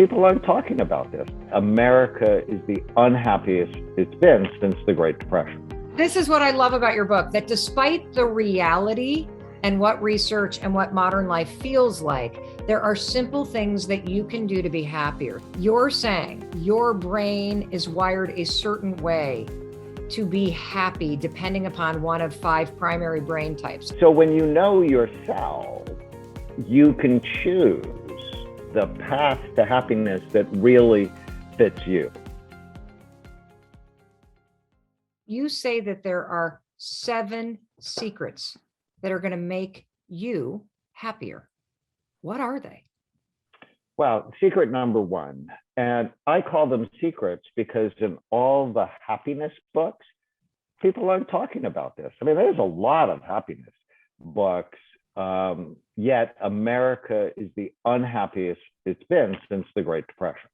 People aren't talking about this. America is the unhappiest it's been since the Great Depression. This is what I love about your book, that despite the reality and what research and what modern life feels like, there are simple things that you can do to be happier. You're saying your brain is wired a certain way to be happy, depending upon one of 5 primary brain types. So when you know yourself, you can choose the path to happiness that really fits you. You say that there are 7 secrets that are going to make you happier. What are they? Well, secret number 1, and I call them secrets because in all the happiness books, people aren't talking about this. I mean, there's a lot of happiness books, yet America is the unhappiest it's been since the Great Depression.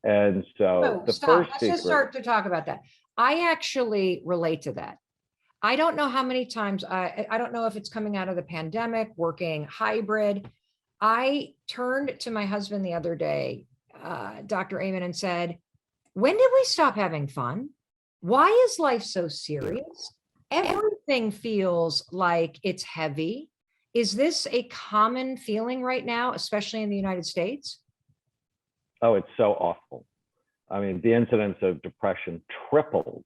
And so Let's just start to talk about that. I actually relate to that. I don't know how many times, I don't know if it's coming out of the pandemic, working hybrid. I turned to my husband the other day, Dr. Amen, and said, when did we stop having fun? Why is life so serious? Everything feels like it's heavy. Is this a common feeling right now, especially in the United States? Oh, it's so awful. I mean, the incidence of depression tripled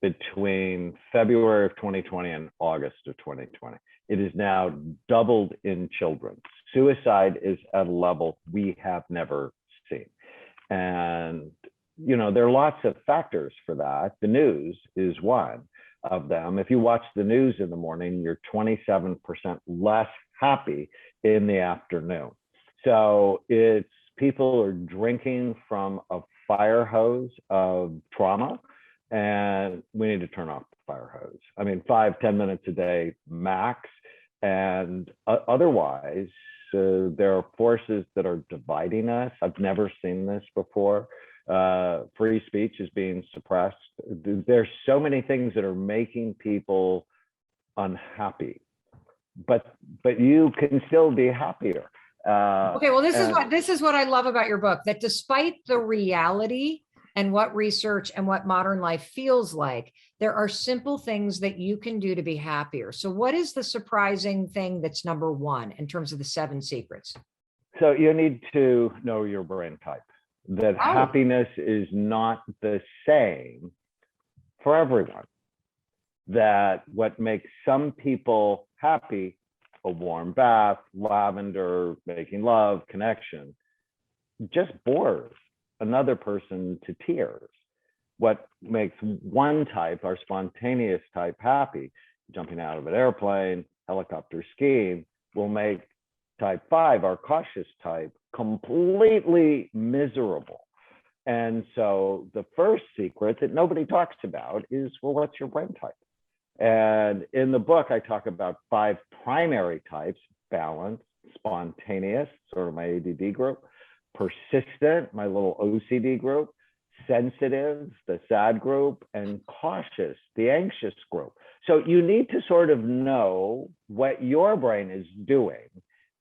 between February of 2020 and August of 2020. It is now doubled in children. Suicide is at a level we have never seen. And, you know, there are lots of factors for that. The news is one of them. If you watch the news in the morning, you're 27% less happy in the afternoon. So it's people are drinking from a fire hose of trauma, and we need to turn off the fire hose. I mean, 5-10 minutes a day max. And otherwise, there are forces that are dividing us. I've never seen this before. Free speech is being suppressed. There's so many things that are making people unhappy, but you can still be happier. Okay, well, this is what I love about your book, that despite the reality and what research and what modern life feels like, there are simple things that you can do to be happier. So what is the surprising thing that's number 1 in terms of the 7 secrets? So you need to know your brain type, that happiness is not the same for everyone, that what makes some people happy, a warm bath, lavender, making love, connection, just bores another person to tears. What makes one type, our spontaneous type, happy, jumping out of an airplane, helicopter skiing, will make type 5, our cautious type, completely miserable. And so the first secret that nobody talks about is, well, what's your brain type? And in the book, I talk about 5 primary types: balanced, spontaneous, sort of my ADD group, persistent, my little OCD group, sensitive, the sad group, and cautious, the anxious group. So you need to sort of know what your brain is doing,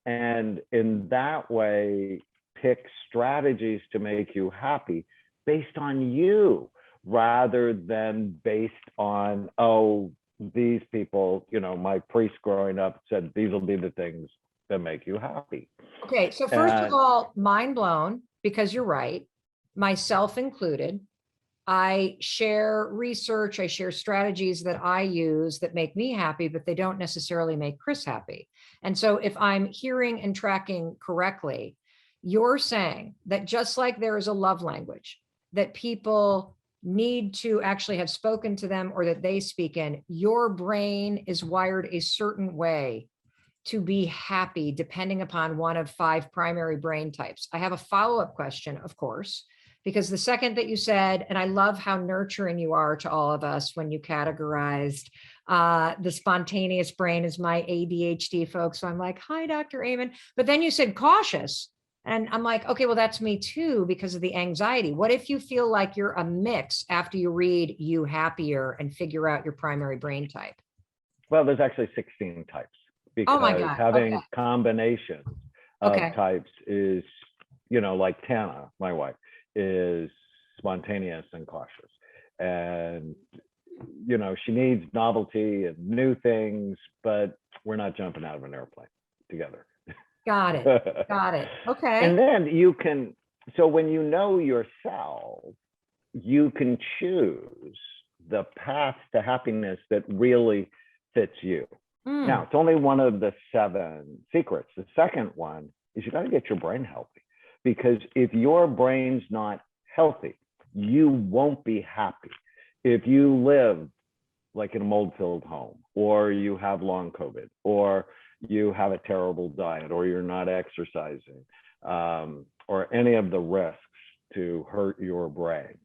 and in that way, pick strategies to make you happy based on you, rather than based on, oh, these people, you know, my priest growing up said these will be the things that make you happy. Okay, so first of all, mind blown, because you're right, myself included. I share research, I share strategies that I use that make me happy, but they don't necessarily make Chris happy. And so if I'm hearing and tracking correctly, you're saying that just like there is a love language that people need to actually have spoken to them or that they speak in, your brain is wired a certain way to be happy, depending upon one of 5 primary brain types. I have a follow-up question, of course, because the second that you said, and I love how nurturing you are to all of us when you categorized the spontaneous brain as my ADHD folks. So I'm like, hi, Dr. Amen. But then you said cautious. And I'm like, okay, well, that's me too, because of the anxiety. What if you feel like you're a mix after you read You Happier and figure out your primary brain type? Well, there's actually 16 types, because having combinations of types is like Tana, my wife, is spontaneous and cautious. And, she needs novelty and new things, but we're not jumping out of an airplane together. Got it. Got it. Okay. And then so when you know yourself, you can choose the path to happiness that really fits you. Now, it's only one of the 7 secrets. The second one is you got to get your brain healthy, because if your brain's not healthy, you won't be happy. If you live like in a mold-filled home, or you have long COVID, or you have a terrible diet, or you're not exercising, or any of the risks to hurt your brain,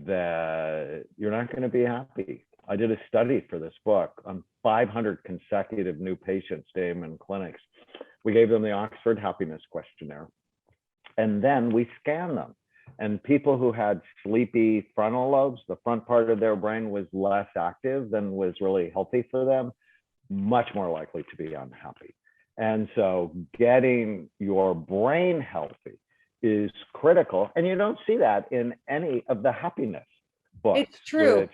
that you're not going to be happy. I did a study for this book on 500 consecutive new patients staying in clinics. We gave them the Oxford Happiness Questionnaire, and then we scanned them. And people who had sleepy frontal lobes, the front part of their brain was less active than was really healthy for them, much more likely to be unhappy. And so getting your brain healthy is critical. And you don't see that in any of the happiness books. It's true.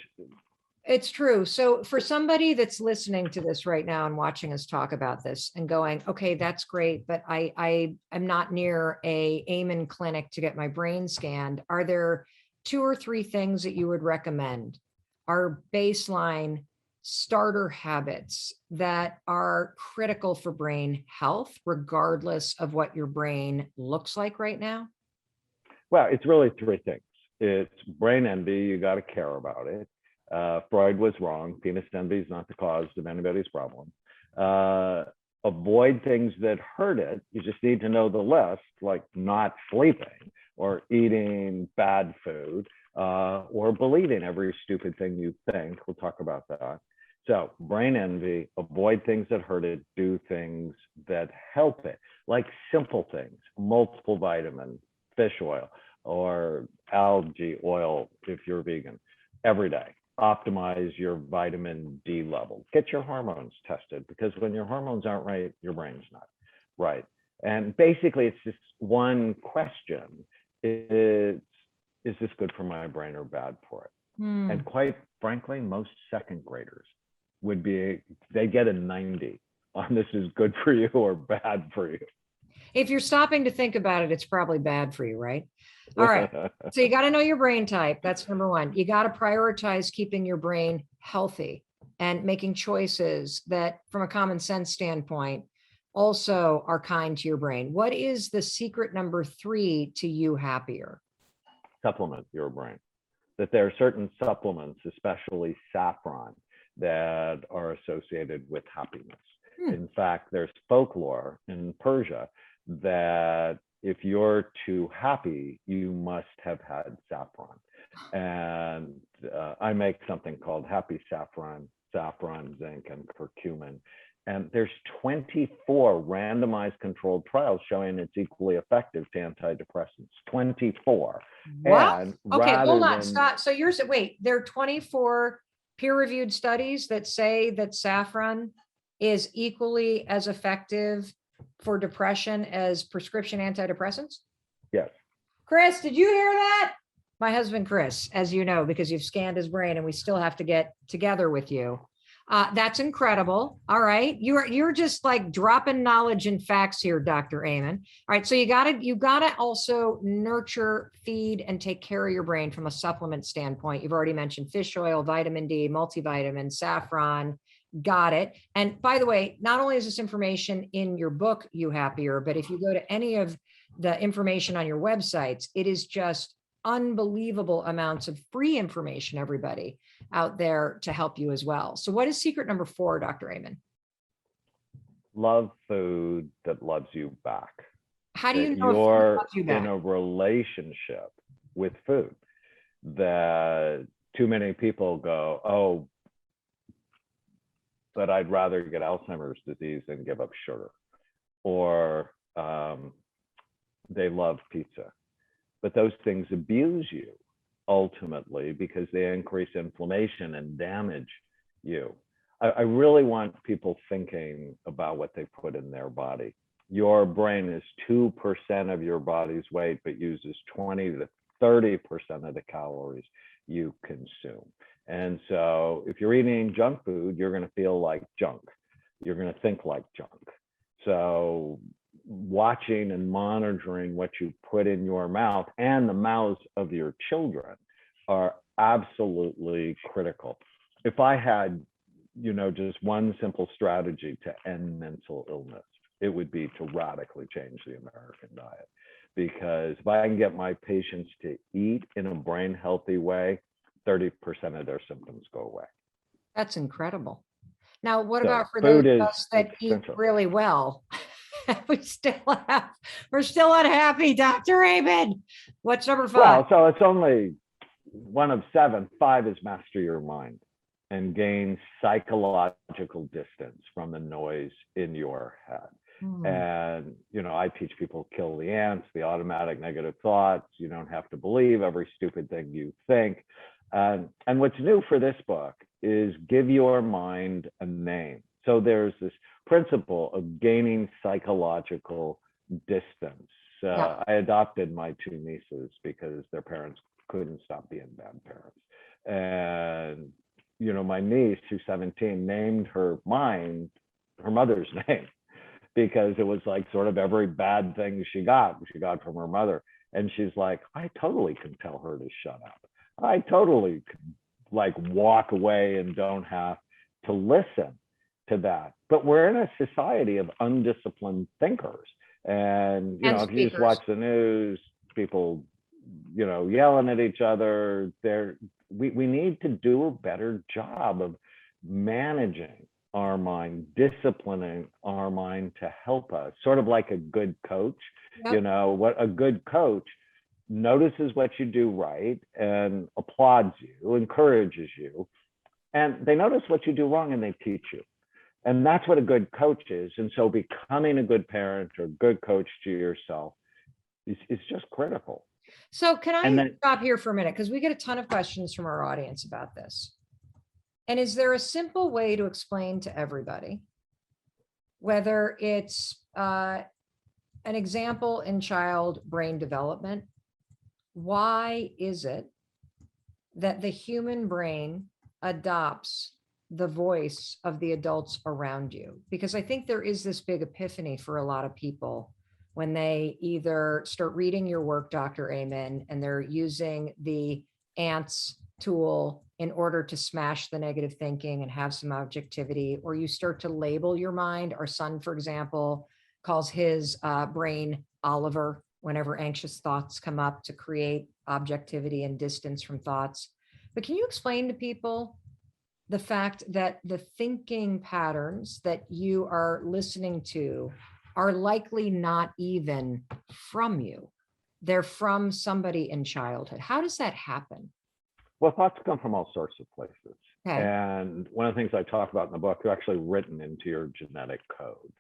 It's true. So for somebody that's listening to this right now and watching us talk about this and going, okay, that's great, but I am not near a Amen clinic to get my brain scanned. Are there 2 or 3 things that you would recommend are baseline starter habits that are critical for brain health, regardless of what your brain looks like right now? Well, it's really 3 things. It's brain envy. You got to care about it. Freud was wrong. Penis envy is not the cause of anybody's problem. Avoid things that hurt it. You just need to know the list, like not sleeping or eating bad food or believing every stupid thing you think. We'll talk about that. So brain envy, avoid things that hurt it, do things that help it, like simple things, multiple vitamins, fish oil, or algae oil if you're vegan, every day. Optimize your vitamin D level. Get your hormones tested, because when your hormones aren't right, your brain's not right. And basically, it's just one question: is this good for my brain or bad for it? And quite frankly, most second graders they get a 90 on this is good for you or bad for you. If you're stopping to think about it, it's probably bad for you, right? All right. So you got to know your brain type. That's number 1. You got to prioritize keeping your brain healthy and making choices that, from a common sense standpoint, also are kind to your brain. What is the secret number 3 to you happier? Supplement your brain. That there are certain supplements, especially saffron, that are associated with happiness. In fact, there's folklore in Persia that if you're too happy, you must have had saffron. And I make something called Happy Saffron, zinc, and curcumin. And there's 24 randomized controlled trials showing it's equally effective to antidepressants. 24. What? And okay, hold on, stop. So there are 24 peer-reviewed studies that say that saffron is equally as effective for depression as prescription antidepressants? Yes. Chris, did you hear that? My husband, Chris, as you know, because you've scanned his brain and we still have to get together with you. That's incredible. All right. You're just like dropping knowledge and facts here, Dr. Amen. All right. So you gotta also nurture, feed, and take care of your brain from a supplement standpoint. You've already mentioned fish oil, vitamin D, multivitamin, saffron. Got it. And by the way, not only is this information in your book, You Happier, but if you go to any of the information on your websites, it is just unbelievable amounts of free information, everybody out there to help you as well. So what is secret number 4, Dr. Amen? Love food that loves you back. How do you know if you're loves you back? in a relationship with food? That too many people go, oh, but I'd rather get Alzheimer's disease than give up sugar. Or they love pizza. But those things abuse you ultimately because they increase inflammation and damage you. I really want people thinking about what they put in their body. your brain is 2% of your body's weight, but uses 20 to 30% of the calories you consume. And so if you're eating junk food, you're going to feel like junk. You're going to think like junk. So watching and monitoring what you put in your mouth and the mouths of your children are absolutely critical. If I had, just one simple strategy to end mental illness, it would be to radically change the American diet. Because if I can get my patients to eat in a brain healthy way, 30% of their symptoms go away. That's incredible. Now, what So about for those food of is us that eat essential. really well? We're still unhappy, Dr. Raymond. What's number 5? Well, so it's only one of 7. 5 is master your mind and gain psychological distance from the noise in your head. And, I teach people kill the ants, the automatic negative thoughts. You don't have to believe every stupid thing you think. And what's new for this book is give your mind a name. So there's this principle of gaining psychological distance. I adopted my 2 nieces because their parents couldn't stop being bad parents. And, my niece, who's 17, named her mother's name, because it was like sort of every bad thing she got from her mother. And she's like, I totally can tell her to shut up. I totally could walk away and don't have to listen to that. But we're in a society of undisciplined thinkers. And, if you just watch the news, people, yelling at each other, we need to do a better job of managing our mind, disciplining our mind to help us, sort of like a good coach. What a good coach notices what you do right and applauds you, encourages you, and they notice what you do wrong and they teach you. And that's what a good coach is. And so becoming a good parent or good coach to yourself is just critical. So can I stop here for a minute? Because we get a ton of questions from our audience about this. And is there a simple way to explain to everybody, whether it's an example in child brain development, why is it that the human brain adopts the voice of the adults around you? Because I think there is this big epiphany for a lot of people when they either start reading your work, Dr. Amen, and they're using the ants tool in order to smash the negative thinking and have some objectivity, or you start to label your mind. Our son, for example, calls his brain Oliver whenever anxious thoughts come up, to create objectivity and distance from thoughts. But can you explain to people the fact that the thinking patterns that you are listening to are likely not even from you? They're from somebody in childhood. How does that happen? Well, thoughts come from all sorts of places. Okay. And one of the things I talk about in the book, they're actually written into your genetic code.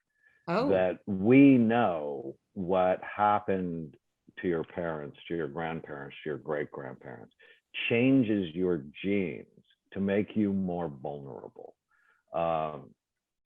That we know what happened to your parents, to your grandparents, to your great-grandparents, changes your genes to make you more vulnerable. I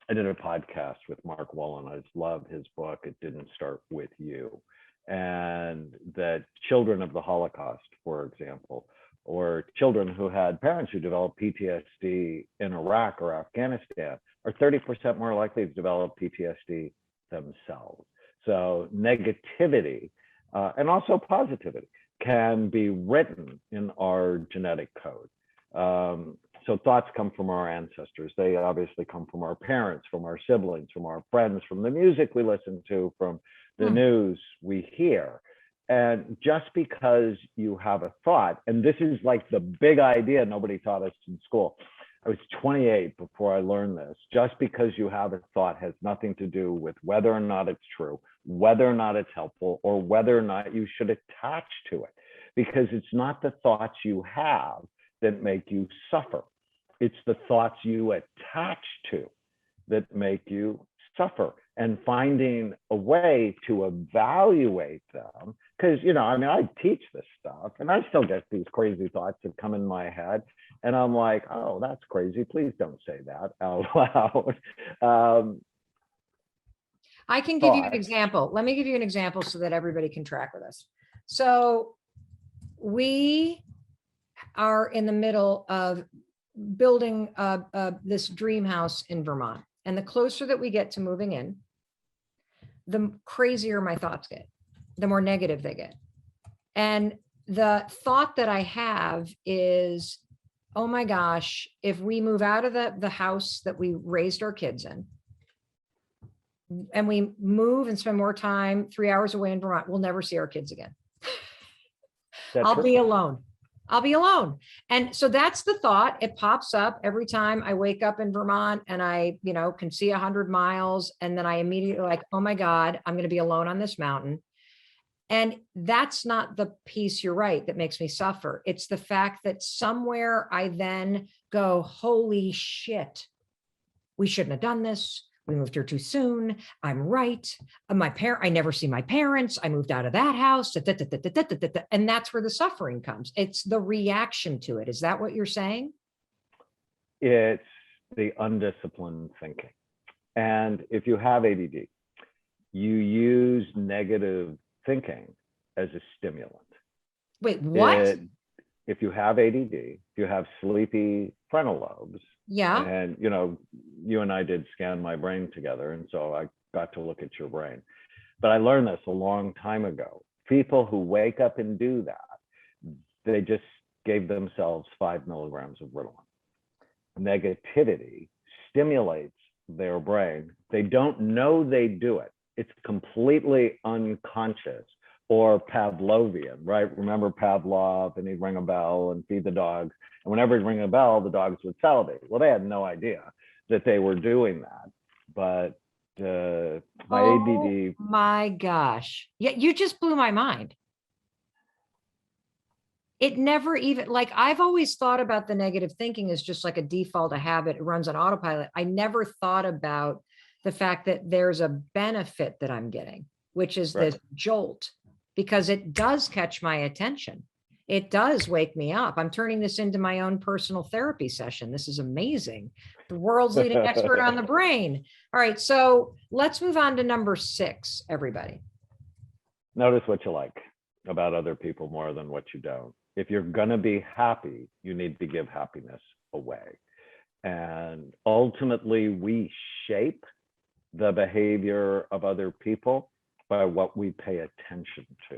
did a podcast with Mark Wallen. I just love his book, It Didn't Start With You. And that children of the Holocaust, for example, or children who had parents who developed PTSD in Iraq or Afghanistan are 30% more likely to develop PTSD themselves. So negativity and also positivity can be written in our genetic code. So thoughts come from our ancestors. They obviously come from our parents, from our siblings, from our friends, from the music we listen to, from the news we hear. And just because you have a thought, and this is like the big idea nobody taught us in school. I was 28 before I learned this. Just because you have a thought has nothing to do with whether or not it's true, whether or not it's helpful, or whether or not you should attach to it. Because it's not the thoughts you have that make you suffer. It's the thoughts you attach to that make you suffer. And finding a way to evaluate them, because, I teach this stuff and I still get these crazy thoughts that come in my head. And I'm like, oh, that's crazy. Please don't say that out loud. I can give you an thought. example. Let me give you an example so that everybody can track with us. So we are in the middle of building this dream house in Vermont. And the closer that we get to moving in, the crazier my thoughts get, the more negative they get. And the thought that I have is, oh my gosh, if we move out of the house that we raised our kids in, and we move and spend more time 3 hours away in Vermont, we'll never see our kids again. I'll be alone. I'll be alone. And so that's the thought. It pops up every time I wake up in Vermont and I, can see 100 miles. And then I immediately like, oh my God, I'm going to be alone on this mountain. And that's not the piece, you're right, that makes me suffer. It's the fact that somewhere I then go, holy shit, we shouldn't have done this. We moved here too soon. I'm right. I never see my parents. I moved out of that house. And that's where the suffering comes. It's the reaction to it. Is that what you're saying? It's the undisciplined thinking. And if you have ADD, you use negative thinking as a stimulant. Wait, what? If you have ADD, if you have sleepy frontal lobes, yeah. And, you and I did scan my brain together. And so I got to look at your brain. But I learned this a long time ago. People who wake up and do that, they just gave themselves 5 milligrams of Ritalin. Negativity stimulates their brain. They don't know they do it. It's completely unconscious or Pavlovian, right? Remember Pavlov, and he'd ring a bell and feed the dogs. And whenever he'd ring a bell, the dogs would salivate. Well, they had no idea that they were doing that. But my ADD. My gosh. Yeah, you just blew my mind. It never even, like, I've always thought about the negative thinking as just like a default, a habit. It runs on autopilot. I never thought about the fact that there's a benefit that I'm getting, which is this jolt, because it does catch my attention. It does wake me up. I'm turning this into my own personal therapy session. This is amazing. The world's leading expert on the brain. All right, so let's move on to number 6, everybody. Notice what you like about other people more than what you don't. If you're going to be happy, you need to give happiness away. And ultimately, we shape the behavior of other people by what we pay attention to.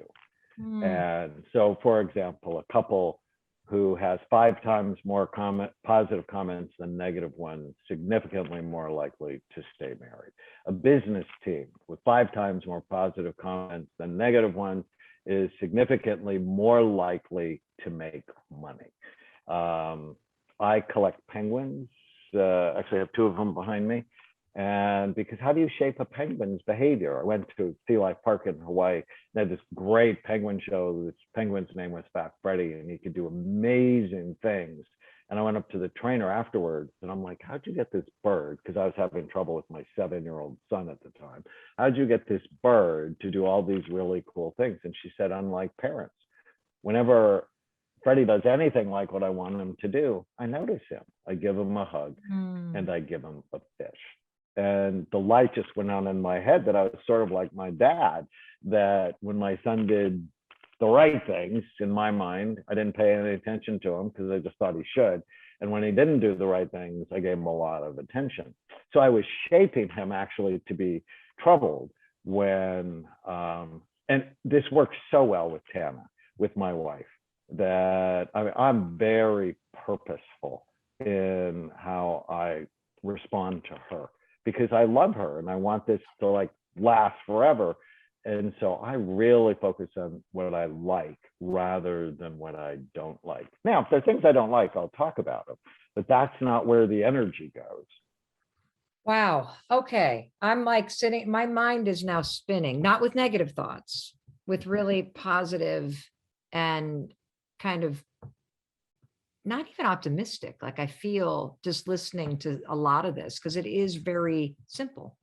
And so, for example, a couple who has 5 times more positive comments than negative ones, significantly more likely to stay married. A business team with 5 times more positive comments than negative ones is significantly more likely to make money. I collect penguins. Actually, I have 2 of them behind me. And because how do you shape a penguin's behavior? I went to Sea Life Park in Hawaii. They had this great penguin show. This penguin's name was Fat Freddy, and he could do amazing things. And I went up to the trainer afterwards, and I'm like, how'd you get this bird? Because I was having trouble with my 7-year-old son at the time. How'd you get this bird to do all these really cool things? And she said, unlike parents, whenever Freddie does anything like what I want him to do, I notice him. I give him a hug, and I give him a fish. And the light just went on in my head that I was sort of like my dad, that when my son did the right things, in my mind, I didn't pay any attention to him because I just thought he should. And when he didn't do the right things, I gave him a lot of attention. So I was shaping him actually to be troubled when, and this works so well with Tana, with my wife, that I'm very purposeful in how I respond to her, because I love her and I want this to like last forever. And so I really focus on what I like rather than what I don't like. Now, if there's things I don't like, I'll talk about them, but that's not where the energy goes. Wow. Okay. I'm like sitting, my mind is now spinning, not with negative thoughts, with really positive and kind of not even optimistic. Like I feel just listening to a lot of this, because it is very simple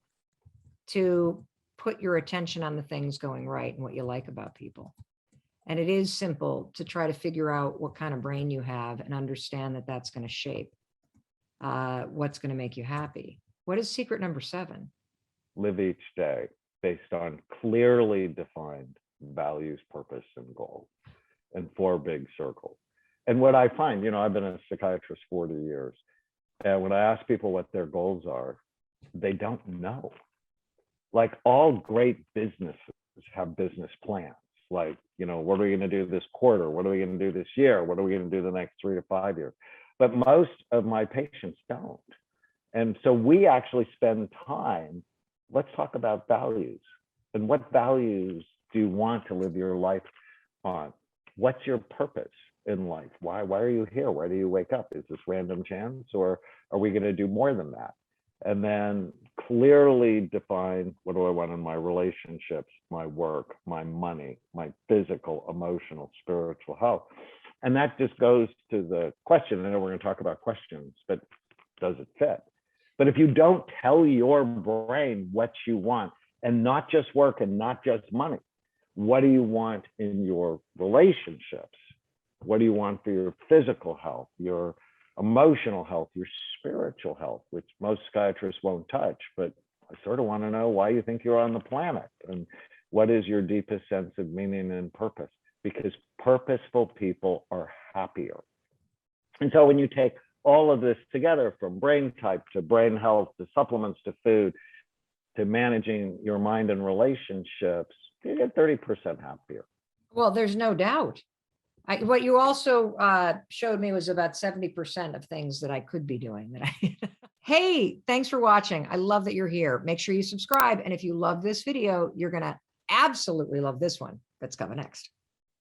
to put your attention on the things going right and what you like about people. And it is simple to try to figure out what kind of brain you have and understand that that's going to shape what's going to make you happy. What is secret number 7? live each day based on clearly defined values, purpose, and goals, and 4 big circles. And what I find, you know, I've been a psychiatrist 40 years, and when I ask people what their goals are, they don't know. Like all great businesses have business plans. Like, you know, what are we going to do this quarter? What are we going to do this year? What are we going to do the next 3 to 5 years? But most of my patients don't. And so we actually spend time, let's talk about values. And what values do you want to live your life on? What's your purpose in life? Why are you here? Why do you wake up? Is this random chance, or are we going to do more than that? And then clearly define, what do I want in my relationships, my work, my money, my physical, emotional, spiritual health. And that just goes to the question. I know we're going to talk about questions, but does it fit? But if you don't tell your brain what you want, and not just work and not just money, what do you want in your relationships? What do you want for your physical health, your emotional health, your spiritual health, which most psychiatrists won't touch, but I sort of want to know why you think you're on the planet, and what is your deepest sense of meaning and purpose, because purposeful people are happier. And so when you take all of this together, from brain type to brain health to supplements to food to managing your mind and relationships, you get 30% happier. Well, there's no doubt. What you also showed me was about 70% of things that I could be doing. Hey, thanks for watching. I love that you're here. Make sure you subscribe. And if you love this video, you're going to absolutely love this one that's coming next.